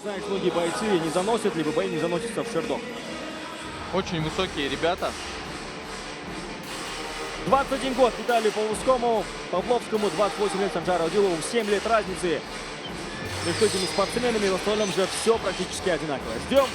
Знаешь, многие бойцы не заносят, либо бои не заносятся в шердок. Очень высокие ребята. 21 год Виталию Павловскому, 28 лет Санжару Адилову, 7 лет разницы между этими спортсменами. В остальном же все практически одинаково. Ждем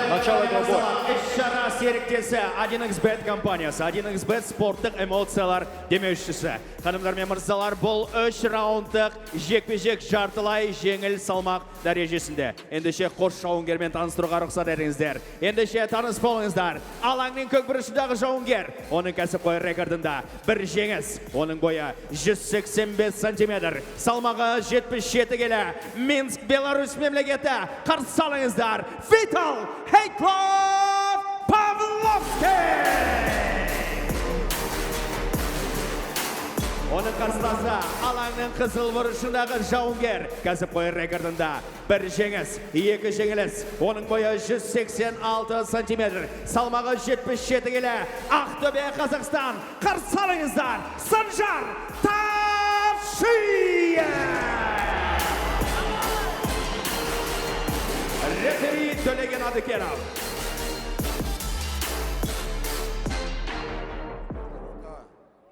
начала этого боя. Еще раз серіктесі 1xbet компаниясы, 1xbet спорттық эмоциялар демеушісі. Ханымдар мен мырзалар, бұл 3 раундтық жекпе-жек жартылай жеңіл салмақ дәрежесінде. Ендеше қос жауынгермен таныстыруға рұқсат етіңіздер. Ендеше таныс болыңыздар. Алаңның көкбұрышындағы жауынгер. Оның кәсіпқой рекордында бір жеңіс. Оның бойы 185 сантиметр. Салмағы 77 келі. Минск, Беларусь мемлекеті. Қарсы алыңыздар. Витал Хейтлов Павловский! Оның қарсыласы алаңның қызыл бұрышындағы жауынгер. Кәсіпқой рекордында бір жеңіс, 2 жеңіліс. Оның бойы 186 сантиметр. Салмағы 77 келі. Ақтөбе, Қазақстан. Қарсы алыңыздар. Санжар Ташиев! Рефери Төлеген Адыкенов.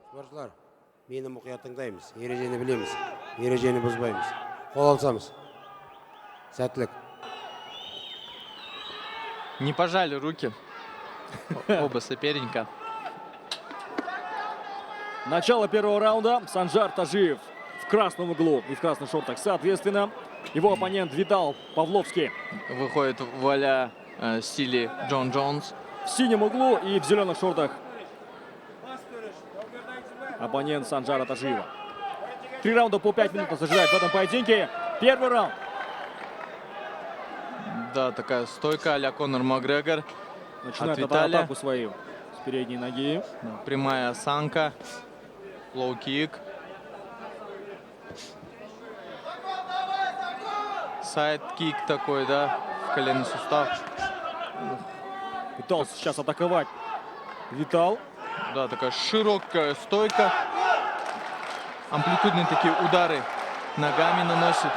Спортшылар, мені мұқият тыңдаймыз, ережені білеміз, ережені бұзбаймыз. Қол алсамыз. Сәттілік. Не пожали руки оба соперника. Начало первого раунда. Санжар Тажиев в красном углу и в красных шортах. Соответственно, его оппонент Витал Павловский Выходит в а-ля стиле Джон Джонс. в синем углу и в зеленых шортах оппонент Санжара Тажиева. 3 раунда по 5 минут нас ожидает в этом поединке. Первый раунд. Да, такая стойка а-ля Конор Макгрегор. Начинает Виталия. атаку свою с передней ноги. Прямая осанка. Лоу-кик. Сайд-кик такой, да, в коленный сустав. Пытался сейчас атаковать Витал. Да, такая широкая стойка. Амплитудные такие удары ногами наносит.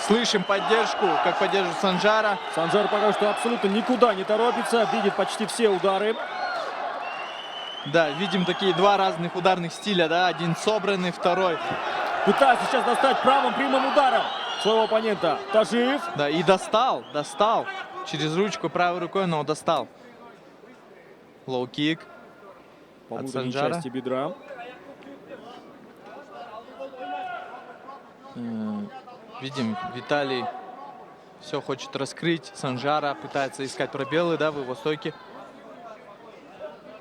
Слышим поддержку, как поддерживает Санжара. Санжар пока что абсолютно никуда не торопится. Видит почти все удары. Да, видим такие два разных ударных стиля, да, один собранный, второй. Пытается сейчас достать правым прямым ударом своего оппонента Тажиев. Да, и достал. Через ручку правой рукой, но достал. Лоу-кик По от внутренней Санжара. части бедра. Видим, Виталий все хочет раскрыть Санжара, пытается искать пробелы, да, в его стойке.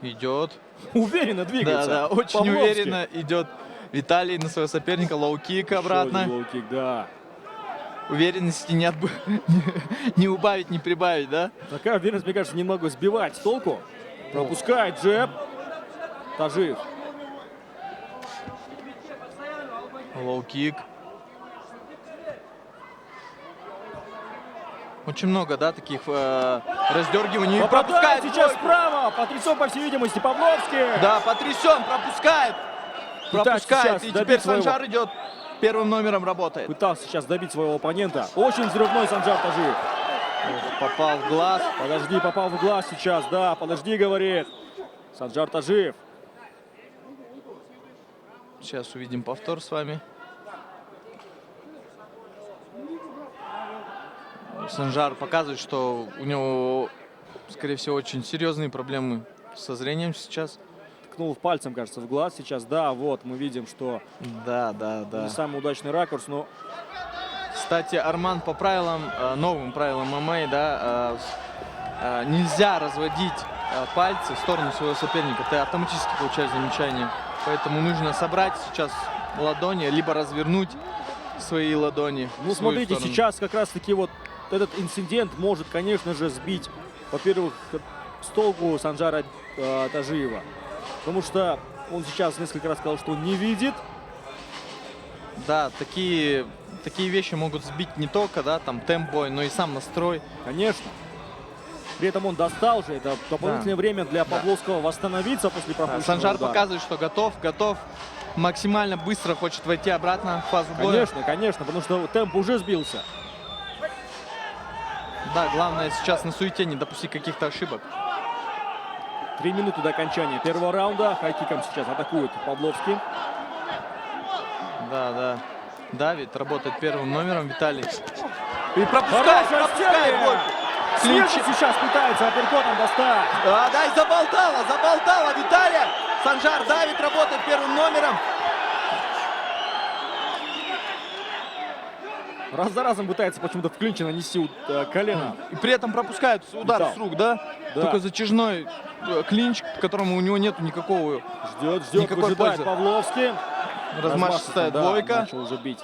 Идет. Уверенно двигается. Да, очень Павловский. уверенно идет Виталий на своего соперника. Лоу-кик обратно. Еще один лоу-кик, да. Уверенности не убавить, не прибавить, да? Такая уверенность, мне кажется, немного сбивает с толку. Пропускает джеб. Тажиев. Лоу-кик. Очень много, да, таких раздергиваний. Пропускает сейчас справа. Потрясен, по всей видимости, Павловский. Да, потрясен, пропускает. Пропускает. И теперь Санжар идет, первым номером работает. Пытался сейчас добить своего оппонента. Очень взрывной Санжар Тажиев. Попал в глаз. Подожди, попал в глаз сейчас. Да, подожди, говорит Санжар Тажиев. Сейчас увидим повтор с вами. Санжар показывает, что у него, скорее всего, очень серьезные проблемы со зрением сейчас. Ткнул пальцем, кажется, в глаз сейчас. Да, вот мы видим, что Да. не самый удачный ракурс, но... Кстати, Арман, по правилам, новым правилам ММА, да, нельзя разводить пальцы в сторону своего соперника. Ты автоматически получаешь замечание. Поэтому нужно собрать сейчас ладони, либо развернуть свои ладони. Ну, смотрите, сейчас как раз-таки вот этот инцидент может, конечно же, сбить, во-первых, с толку Санжара Тажиева. Потому что он сейчас несколько раз сказал, что не видит. Да, такие вещи могут сбить не только, да, там темп боя, но и сам настрой. Конечно. При этом он достал же. Это дополнительное время для Павловского восстановиться после пропущенного Санжар удара. показывает, что готов. Максимально быстро хочет войти обратно в фазу боя. Конечно, потому что темп уже сбился. Да, главное сейчас на суете не допустить каких-то ошибок. 3 минуты до окончания первого раунда. Хайкиком сейчас атакует Павловский. Да, да. Давид работает первым номером Виталий. И пропускает, Хорошая бой. Свежий Клинч. сейчас пытается апперкотом достать. А, да, и заболтала Виталия. Санжар Давид работает первым номером. Раз за разом пытается почему-то в клинче нанести колено. И при этом пропускает удар Да. с рук, да? Да. Только затяжной клинч, к которому у него нет никакого. Ждет, Никакой выжидает пользы. Павловский. Размашистая Да, двойка. начал уже бить.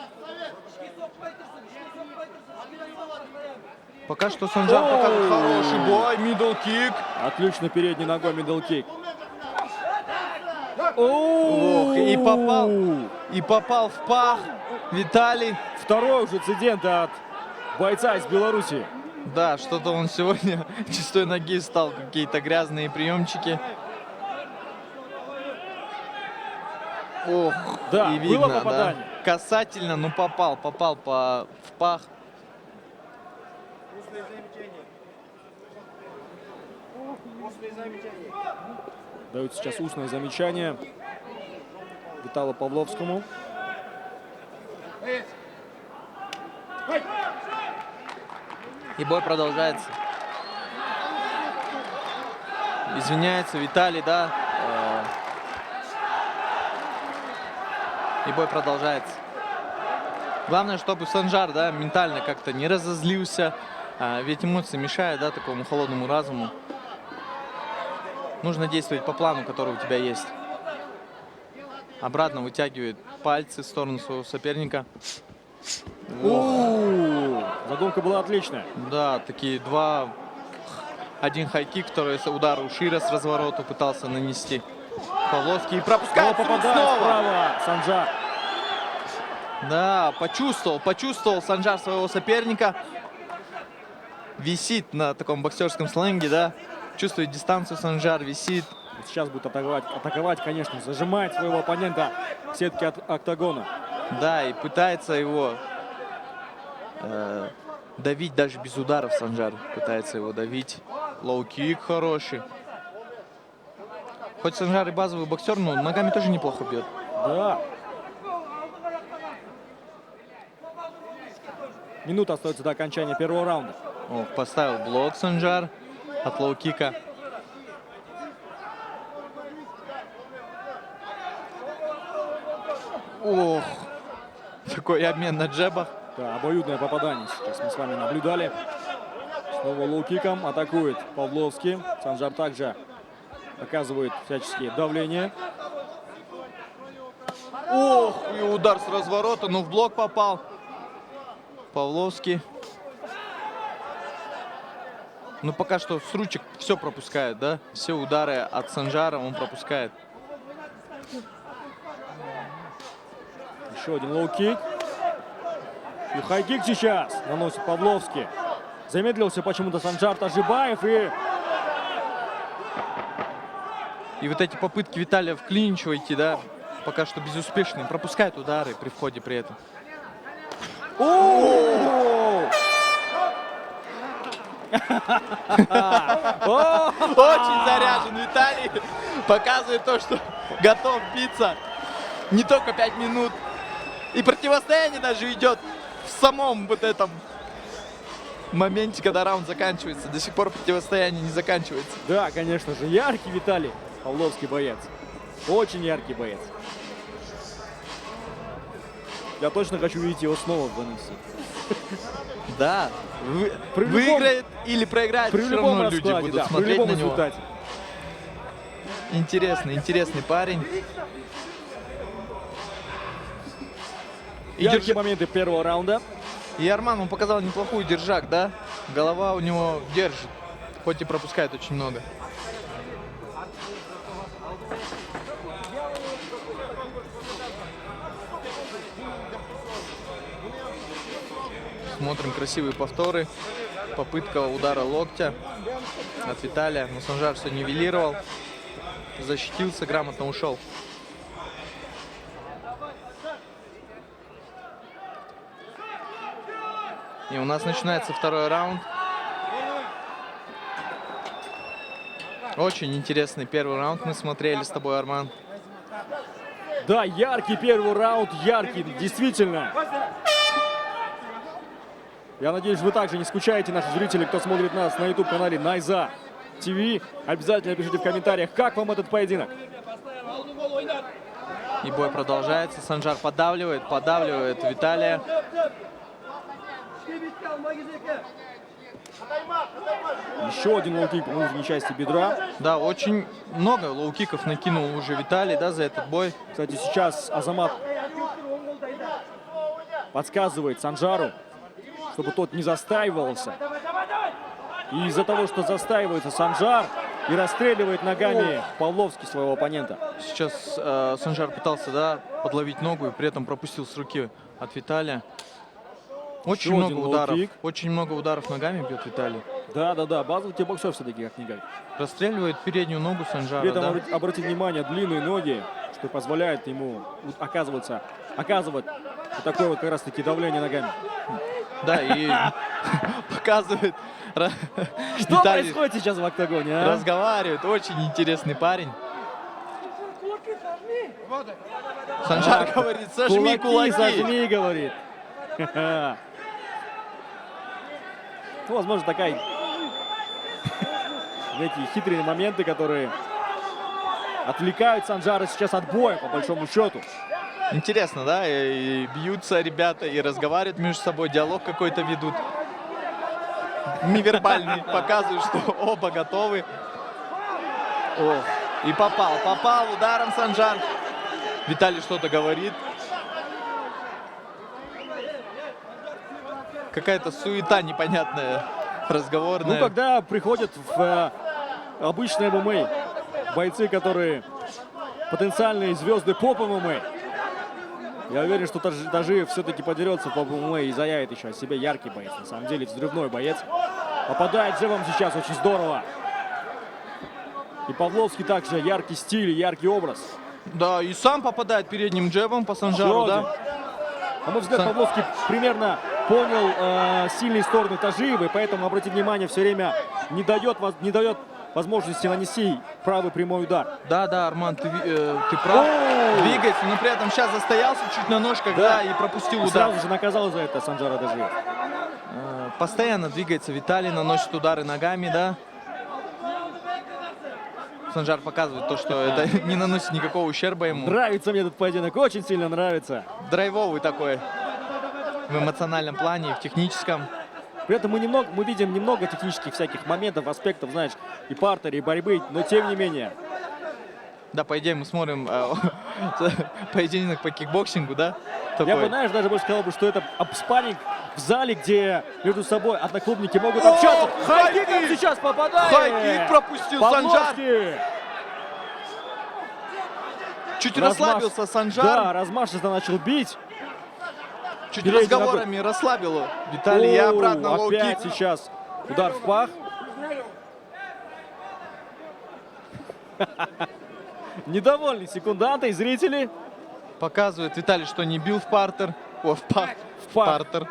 Пока что Санжар показывает Оу. хороший бой. Мидл кик. Отлично передней ногой мидл-кик. Ох, и попал в пах Виталий. Второй уже инцидент от бойца из Беларуси. Да, что-то он сегодня чистой ноги стал, какие-то грязные приемчики. Ох, Да, и было видно, да. попадание. Касательно, но попал в пах. Дают сейчас устное замечание Виталу Павловскому. И бой продолжается. Извиняется Виталий, да. И бой продолжается. Главное, чтобы Санжар, да, ментально как-то не разозлился. Ведь эмоции мешают, да, такому холодному разуму. Нужно действовать по плану, который у тебя есть. Обратно вытягивает пальцы в сторону своего соперника. Задумка была отличная. Да, такие два. Один хайкик, второй удар Ушира с разворота пытался нанести. Павловский пропускает Попадает снова. справа Санжар. Да, почувствовал Санжар своего соперника. Висит на таком боксерском сленге, да. Чувствует дистанцию Санжар, висит. Сейчас будет атаковать, конечно, зажимает своего оппонента в сетке от октагона. Да, и пытается его давить даже без ударов. Санжар пытается его давить. Лоу-кик хороший. Хоть Санжар и базовый боксер, но ногами тоже неплохо бьет. Да. Минута остается до окончания первого раунда. О, поставил блок Санжар от лоу-кика. Ох, такой обмен на джебах. Да, обоюдное попадание сейчас мы с вами наблюдали. Снова лоу-киком атакует Павловский. Санжар также оказывает всяческие давления. Ох, и удар с разворота, но в блок попал. Павловский. Ну, пока что с ручек все пропускает, да? Все удары от Санжара он пропускает. Еще один лоу-кик. И хай-кик сейчас наносит Павловский. Замедлился почему-то Санжар Тажибаев. И вот эти попытки Виталия в клинч войти, да, пока что безуспешные. Пропускает удары при входе при этом. Очень заряжен Виталий. Показывает то, что готов биться не только 5 минут. И противостояние даже идет в самом вот этом моменте, когда раунд заканчивается. До сих пор противостояние не заканчивается. Да, конечно же, яркий Виталий Павловский боец. Очень яркий боец. Я точно хочу видеть его снова в ВНС. Да. При любом- Выиграет или проиграет, При все любом равно люди раскладе, будут да, при смотреть любом на него. результате. Интересный парень. И Яркие моменты первого раунда. И Арман, он показал неплохую держак, да? Голова у него держит, хоть и пропускает очень много. Смотрим красивые повторы. Попытка удара локтя от Виталия. Но Санжар все нивелировал. Защитился, грамотно ушел. И у нас начинается второй раунд. Очень интересный первый раунд мы смотрели с тобой, Арман. Да, яркий первый раунд, яркий, действительно. Я надеюсь, вы также не скучаете, наши зрители, кто смотрит нас на YouTube-канале Найза ТВ. Обязательно пишите в комментариях, как вам этот поединок. И бой продолжается. Санжар поддавливает Виталия. Еще один лоу-кик по внутренней части бедра. Да, очень много лоу-киков накинул уже Виталий, да, за этот бой. Кстати, сейчас Азамат подсказывает Санжару, чтобы тот не застаивался. И из-за того, что застаивается Санжар и расстреливает ногами Павловский своего оппонента. Сейчас Санжар пытался, да, подловить ногу и при этом пропустил с руки от Виталия. Очень Еще много один ударов. лоу-кик. Очень много ударов ногами бьет Виталий. Да, базовый кикбоксер все-таки, как ни говорит. Расстреливает переднюю ногу Санжара, При этом да. обратите внимание, длинные ноги, что позволяет ему оказывать вот такое вот как раз таки давление ногами. Да, и показывает. Что Виталий происходит сейчас в октагоне, а? разговаривает. Очень интересный парень. Санжар говорит, сожми кулаки. Сожми, говорит. Ха-ха. Ну, возможно, такая эти хитрые моменты, которые отвлекают Санжара сейчас от боя, по большому счету. Интересно, да? И бьются ребята, и разговаривают между собой, диалог какой-то ведут. Невербальный, показывают, что оба готовы. О, и попал ударом Санжар. Виталий что-то говорит. Какая-то суета непонятная, разговорная. Ну, когда приходят в обычное ММА бойцы, которые потенциальные звезды поп ММА, я уверен, что даже все-таки подерется по ММА и заявит еще о себе яркий боец. На самом деле, взрывной боец. Попадает джебом сейчас очень здорово. И Павловский также яркий стиль, яркий образ. Да, и сам попадает передним джебом по Санжару, да? На мой взгляд, Павловский примерно понял сильные стороны Тажиева, и поэтому, обратите внимание, все время не дает возможности нанести правый прямой удар. Да, Арман, ты прав. Двигается, но при этом сейчас застоялся чуть на ножках, да, и пропустил И удар. сразу же наказал за это Санжара Тажиев. Постоянно двигается Виталий, наносит удары ногами, да. Санжар показывает то, что это не наносит никакого ущерба ему. Нравится мне этот поединок, очень сильно нравится. Драйвовый такой в эмоциональном плане и в техническом. При этом мы видим немного технических всяких моментов, аспектов, знаешь, и партера, и борьбы, но тем не менее. Да, по идее, мы смотрим поединок по кикбоксингу, да? Я бы, знаешь, даже больше сказал бы, что это спарринг в зале, где между собой одноклубники могут общаться. Хайкик он сейчас попадает! Хайкик пропустил Санжар! Павловский! Чуть расслабился Санжар. Да, размашисто начал бить. Чуть передней разговорами расслабил Виталий. И обратно опять лоу-кик. сейчас удар в пах. Недовольны секунданты и зрители. Показывает Виталий, что не бил в партер. О, в пах. В пах. Партер.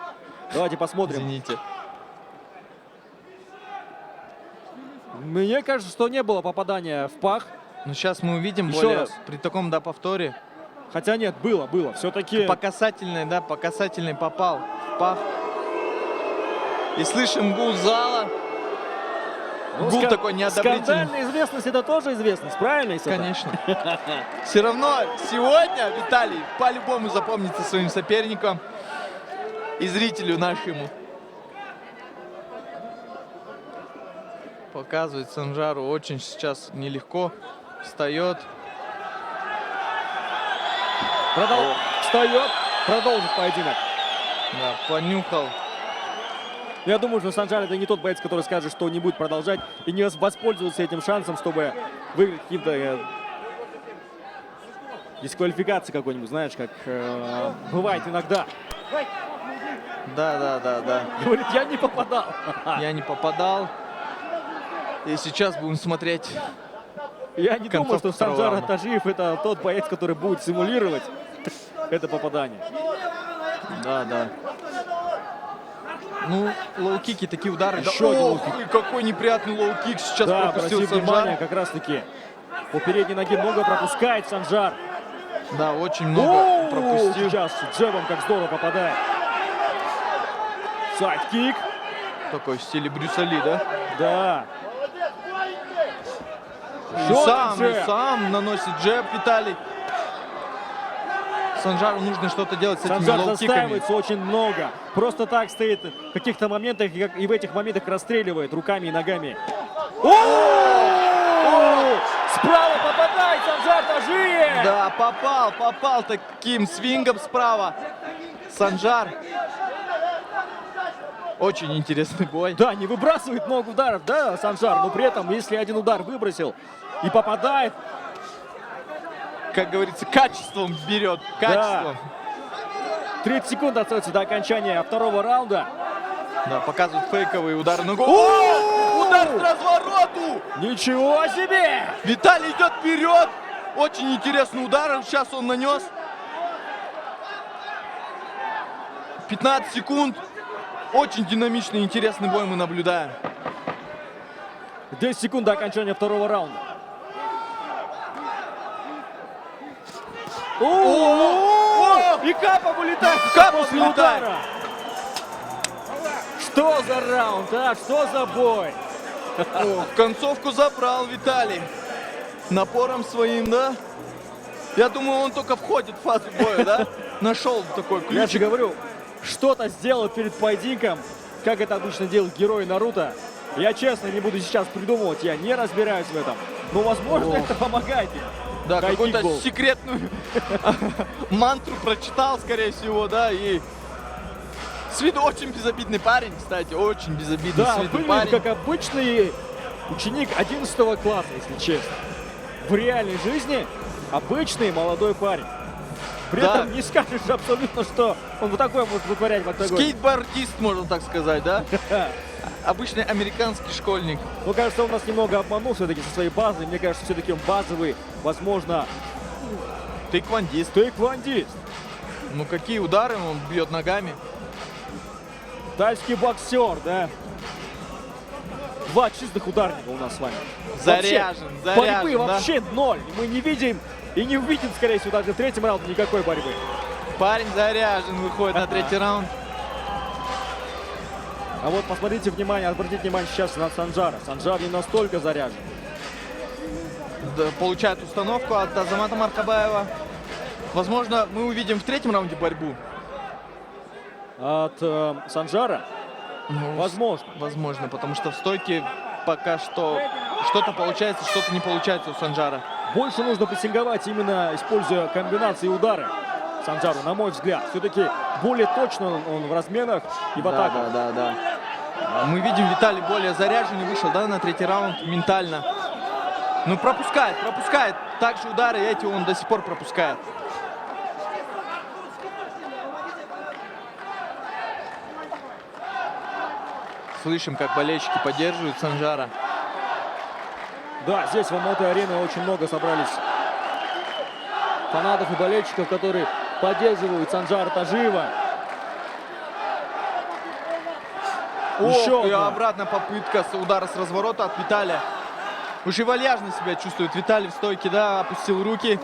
Давайте посмотрим. Извините. Мне кажется, что не было попадания в пах. Но сейчас мы увидим Еще более раз. при таком, да, повторе. Хотя нет, было. Все-таки По касательной, да, по касательной попал в пах. И слышим гул зала. Гул такой неодобрительный. Скандальная известность — это тоже известность, правильно, Исата? Конечно. Все равно сегодня Виталий по-любому запомнится своим соперником и зрителю нашему. Показывает Санжару очень сейчас нелегко. Встает. Встает, продолжит поединок. Да, понюхал. Я думаю, что Санжар — это не тот боец, который скажет, что не будет продолжать и не воспользоваться этим шансом, чтобы выиграть каким-то дисквалификацией какой-нибудь, знаешь, как бывает иногда. Да. Говорит, я не попадал. Я не попадал. И сейчас будем смотреть. Я не думаю, что Концовка второго Санжар раунда. Тажиев — это тот боец, который будет симулировать это попадание. Да. Ну, лоу-кики, такие удары. Да, Еще один ох, лоу-кик. и какой неприятный лоу-кик сейчас Да, пропустил обратите Санжар. внимание, как раз таки по передней ноге много пропускает Санжар. Да, очень много пропустил. Сейчас джебом как здорово попадает. Сайдкик. Такой в стиле Брюса Ли, да? Да. И сам наносит джеб Виталий. Санжару нужно что-то делать с этими Санжар лоу-киками. застаивается очень много. Просто так стоит в каких-то моментах и в этих моментах расстреливает руками и ногами. Справа попадает Санжар Тажиев! Да, попал таким свингом справа. Санжар. Очень интересный бой. Да, не выбрасывает много ударов, да, Санжар, но при этом, если один удар выбросил и попадает, Как говорится, качеством берет. Качеством. 30 секунд остается до окончания второго раунда. Да, показывают фейковые удары ногой. О! Удар с развороту! Ничего себе! Виталий идет вперед. Очень интересный удар сейчас он нанес. 15 секунд. Очень динамичный, интересный бой мы наблюдаем. 10 секунд до окончания второго раунда. И Капа вылетает Капа после вылетает. удара. Что за раунд, а? Что за бой? О, концовку забрал Виталий. Напором своим, да? Я думаю, он только входит в фазу боя, да? Нашел такой Я же ключик. говорю, что-то сделал перед поединком, как это обычно делают герои Наруто. Я честно не буду сейчас придумывать, я не разбираюсь в этом. Но, возможно, это помогает им. Да, Хайкик какую-то был. секретную мантру прочитал, скорее всего, да, и с виду очень безобидный парень, кстати, очень безобидный Да, с виду выглядит парень. как обычный ученик 11 класса, если честно. В реальной жизни обычный молодой парень. При Да. этом не скажешь абсолютно, что он вот такой может вытворять в октагоне. Скейтбордист, можно так сказать, да? Обычный американский школьник. Мне кажется, он нас немного обманул все-таки со своей базой. Мне кажется, все-таки он базовый, возможно, Тэквондист. тэквондист. Ну какие удары он бьет ногами. Тайский боксер, да. 2 чистых ударника у нас с вами. Заряжен, Вообще, борьбы заряжен, да. вообще ноль. Мы не видим и не увидим, скорее всего, даже в третьем раунде никакой борьбы. Парень заряжен, выходит на третий раунд. А вот посмотрите внимание, обратите внимание сейчас на Санжара. Санжар не настолько заряжен. Да, получает установку от Азамата Маркабаева. Возможно, мы увидим в третьем раунде борьбу. От Санжара, Ну, возможно. Возможно, потому что в стойке пока что что-то получается, что-то не получается у Санжара. Больше нужно прессинговать, именно используя комбинации и удары Санжару, на мой взгляд. Все-таки более точно он в разменах и в атаках. Да. Мы видим, Виталий более заряженный вышел, да, на третий раунд ментально. Ну, пропускает. Также удары эти он до сих пор пропускает. Слышим, как болельщики поддерживают Санжара. Да, здесь в Алматы-арене очень много собрались фанатов и болельщиков, которые поддерживают Санжара Тажиева. Еще Ох, и одна. обратная попытка удара с разворота от Виталия. Уже вальяжно себя чувствует Виталий в стойке, да, опустил руки.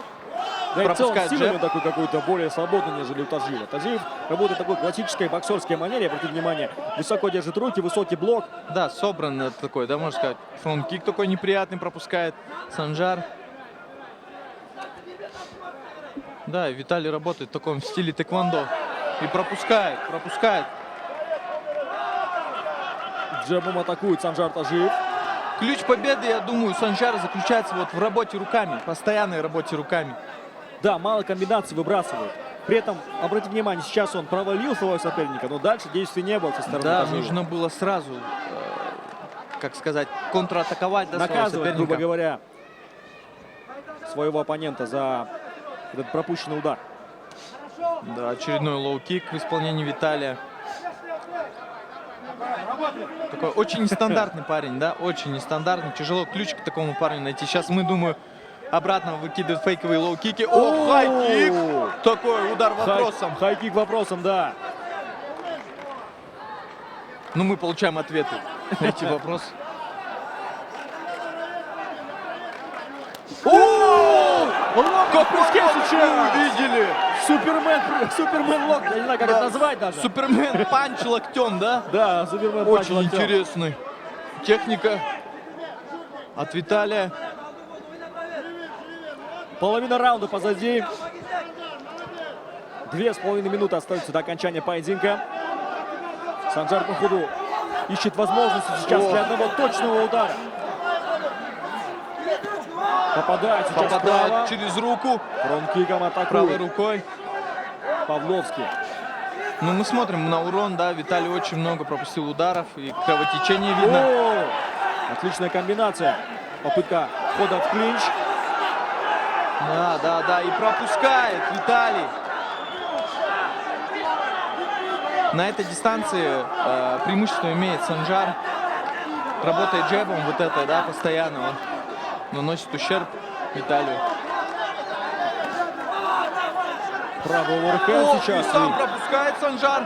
Да и в целом пропускает стиль у него джеб. такой какой-то более свободный, нежели у Тажиева. Тажиев работает в такой классической боксерской манере, обратите внимание. Высоко держит руки, высокий блок. Да, собран такой, да, можно сказать. Фронт-кик такой неприятный пропускает Санжар. Да, и Виталий работает в таком стиле тэквондо. И пропускает. Джебом атакует Санжар Тажиев. Ключ победы, я думаю, у Санжара заключается вот в работе руками, постоянной работе руками. Да, мало комбинаций выбрасывает. При этом, обратите внимание, сейчас он провалил своего соперника, но дальше действий не было со стороны Да, Тажиева. нужно было сразу, как сказать, контратаковать, да, своего Наказывать, грубо соперника. говоря, своего оппонента за этот пропущенный удар. Да, очередной лоу-кик в исполнении Виталия. Такой очень нестандартный парень, да, очень нестандартный. Тяжело ключ к такому парню найти. Сейчас мы, думаю, обратно выкидывает фейковые лоу-кики. О, хай-кик! Такой удар вопросом. Хай-кик вопросом, да. Ну, мы получаем ответы на эти вопросы. О! Как сейчас! увидели! Супермен лок, я не знаю, как это назвать даже. Супермен панч локтем, да? Да, Супермен Очень панч локтем. интересный. Техника от Виталия. Половина раунда позади. 2,5 минуты остаются до окончания поединка. Санжар, по ходу, ищет возможности сейчас для одного точного удара. Попадает сейчас справа. Попадает через руку, Фронт-киком правой атакует рукой. Павловский. Ну, мы смотрим на урон, да, Виталий очень много пропустил ударов, и кровотечение видно. О, отличная комбинация. Попытка входа в клинч. Да, и пропускает Виталий. На этой дистанции преимущество имеет Санжар. Работает джебом вот это, да, постоянно. Он наносит ущерб Виталию. Правый оверхенд сейчас. И сам пропускает Санжар.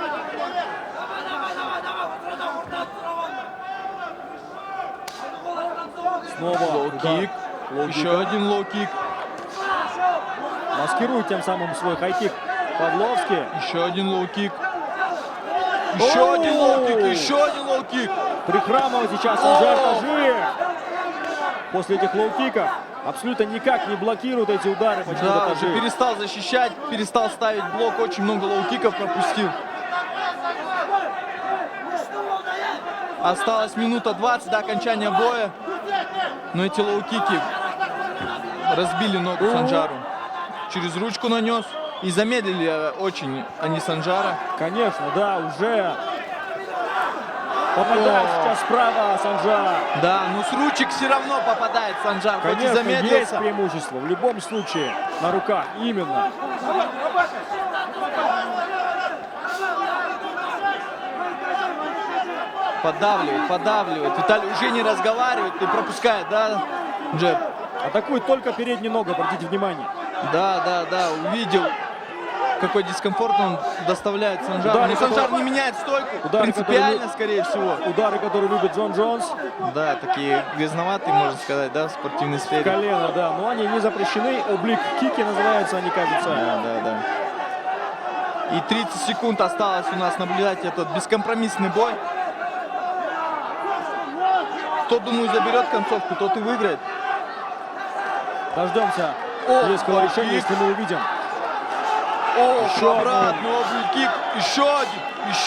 Снова Лоу-кик. удар. Еще один лоу-кик. Маскирует тем самым свой хай-кик Павловский. Еще один лоу-кик. Еще один лоу-кик. Еще один лоу-кик. Прихрамывает сейчас Санжар Тажиев. После этих лоу-киков абсолютно никак не блокирует эти удары. Да, уже перестал защищать, перестал ставить блок. Очень много лоу-киков пропустил. Осталось минута 20 до окончания боя. Но эти лоу-кики разбили ногу Санжару. Через ручку нанес. И замедлили очень они Санжара. Конечно, да, уже попадает сейчас справа Санжар. Да, но с ручек все равно попадает Санжар. Хоть и Конечно, есть замедлился. преимущество. В любом случае на руках. Именно. Поддавливает. Виталий уже не разговаривает и пропускает, да, джеб. Атакует только передней ногой, обратите внимание. Да, увидел, какой дискомфорт он доставляет Санжару. Удары, Но Санжар которые- не меняет стойку, Удары, принципиально, которые- скорее всего. Удары, которые любит Джон Джонс. Да, такие грязноватые, можно сказать, да, в спортивной сфере. Колено, да. Но они не запрещены. Облик-кики называются они, кажется. Да. И 30 секунд осталось у нас наблюдать этот бескомпромиссный бой. Кто, думаю, заберет концовку, тот и выиграет. Дождемся О, резкого лоу-кик. решения, если мы увидим. Еще один. обратный облик-кик. Еще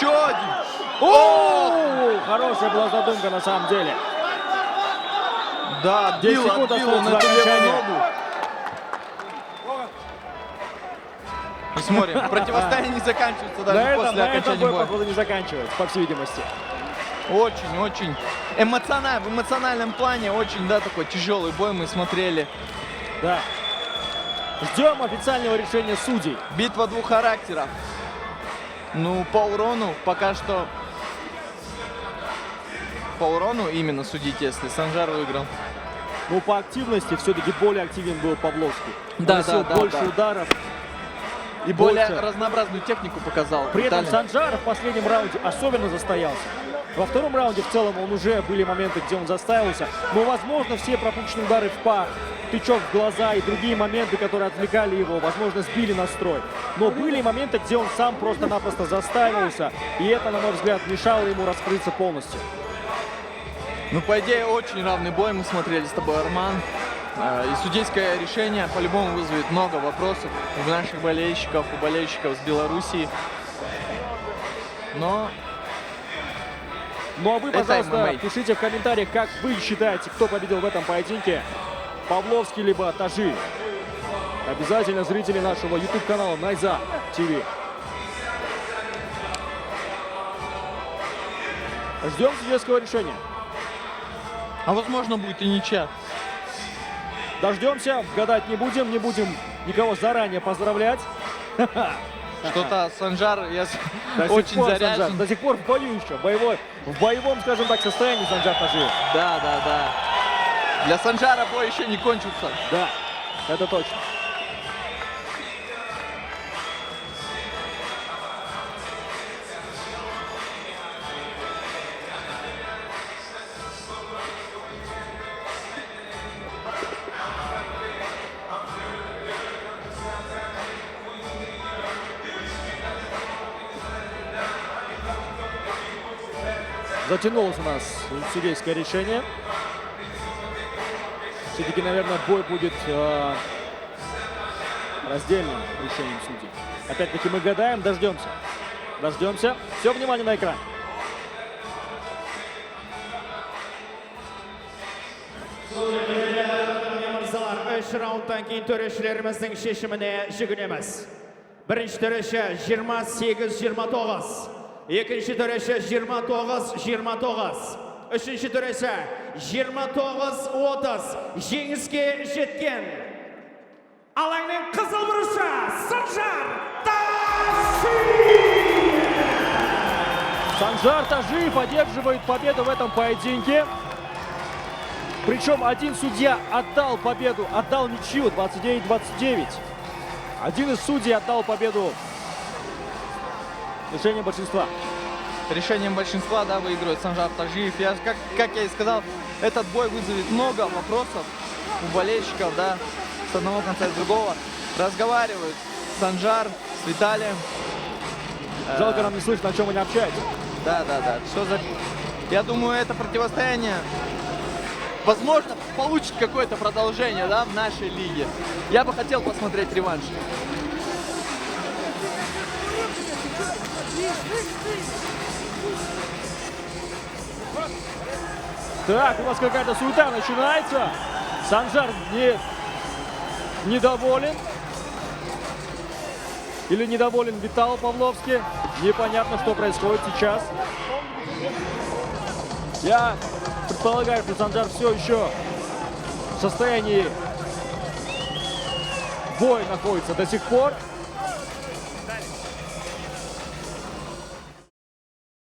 один. О, хорошая была задумка на самом деле. Да, 10 отбил секунд он осталось эту до левую окончания. ногу. Мы смотрим, противостояние не заканчивается даже после на этом окончания бой, боя. походу, не заканчивается, по всей видимости. Очень эмоционально, в эмоциональном плане очень, да, такой тяжелый бой мы смотрели. Да. Ждем официального решения судей. Битва двух характеров. Ну, по урону пока что... По урону именно судить, если Санжар выиграл. Но по активности все-таки более активен был Павловский. Да, Наносил да, больше да. ударов. И более больше. разнообразную технику показал. При этом Виталий. Санжар в последнем раунде особенно застоялся. Во втором раунде в целом он уже были моменты, где он заставился. Но, возможно, все пропущенные удары в пах, тычок в глаза и другие моменты, которые отвлекали его, возможно, сбили настрой. Но были моменты, где он сам просто-напросто заставился. И это, на мой взгляд, мешало ему раскрыться полностью. Ну, по идее, очень равный бой мы смотрели с тобой, Арман. И судейское решение по-любому вызовет много вопросов у наших болельщиков, у болельщиков с Белоруссии. Но Ну а вы, Это пожалуйста, ММА. пишите в комментариях, как вы считаете, кто победил в этом поединке. Павловский либо Тажи. Обязательно зрители нашего YouTube-канала Найза ТВ. Ждем судейского решения. а возможно будет и ничья. Дождемся, гадать не будем никого заранее поздравлять. Что-то Санжар До сих очень пор заряжен. Санжар, до сих пор в бою еще, в боевом, скажем так, состоянии Санжар Тажиев. Да. Для Санжара бой еще не кончился. Да, это точно. Затянулось у нас судейское решение. Все-таки, наверное, бой будет раздельным решением судей. Опять-таки мы гадаем, дождемся. Дождемся. Все, внимание на экран. Mırzalar, 3 raunddan keyin töreşlerimizin şeşimine жүгінеміз. Birinci töreşi 28-29. İkinci töreşi 29-29. Üçüncü töreşi 29-30. Жеңіске жеткен. Алаңның қызыл бұрышы Санжар Тажиев. Санжар Тажиев одерживает победу в этом поединке. Причем один судья отдал победу, отдал ничью 29-29. Один из судей отдал победу решением большинства. Решением большинства, да, выигрывает Санжар Тажиев. Как я и сказал, этот бой вызовет много вопросов у болельщиков, да, с одного конца и с другого. Разговаривают Санжар с Виталием. Жалко, нам не слышно, о чем они общаются. Да. Что за... Я думаю, это противостояние, возможно, получит какое-то продолжение, да, в нашей лиге. Я бы хотел посмотреть реванш. Так, у нас какая-то суета начинается. Санжар недоволен. Или недоволен Витал Павловский. Непонятно, что происходит сейчас. Я предполагаю, что Санжар все еще в состоянии боя находится до сих пор.